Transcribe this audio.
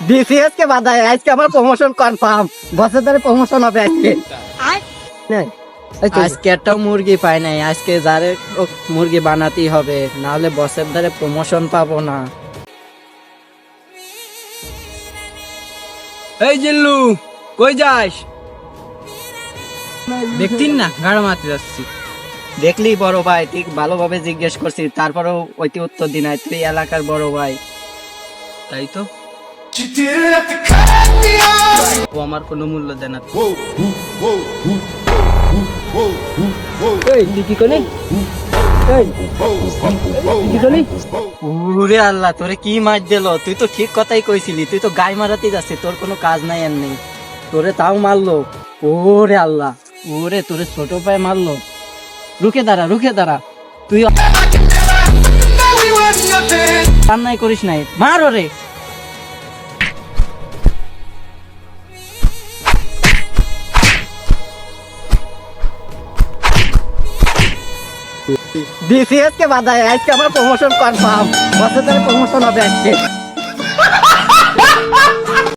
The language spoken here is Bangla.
বিসিএস কে বাধায় আজকে আমার প্রমোশন কনফার্ম, বছর ধরে প্রমোশন হবে আজকে। আজকে একটা মুরগি পাই নাই, আজকে যারে মুরগি বানাতেই হবে, না হলে বসের ধারে প্রমোশন পাবো না। এই জিল্লু, কই যাস? দেখতিন না গাড়া মারতে যাচ্ছি। দেখলি বড় ভাই, তুই ভালোভাবে জিজ্ঞেস করছিস, তারপরেও ওইটি উত্তর দি নাই। তুই এলাকার বড় ভাই। তাই তো, ও আমার কোনো মূল্য দেয় না। ওরে আল্লাহ, তোরে কি মার দিল? তুই তো ঠিক কথাই কইছিলি, তুই তো গায়ে মারাতেই যাচ্ছিস, তোর কোনো কাজ নাই আর নেই, তোরে তাও মারলো। ওরে আল্লাহ, ওরে তোরে ছোট পায়ে মারলো। রুখে দাঁড়া, তুই কান্নাই করিস নাই, মার ওরে। বিসিএস কে বাধায় আজকে আমার প্রমোশন কনফার্ম, বছর ধরে প্রমোশন হবে আজকে।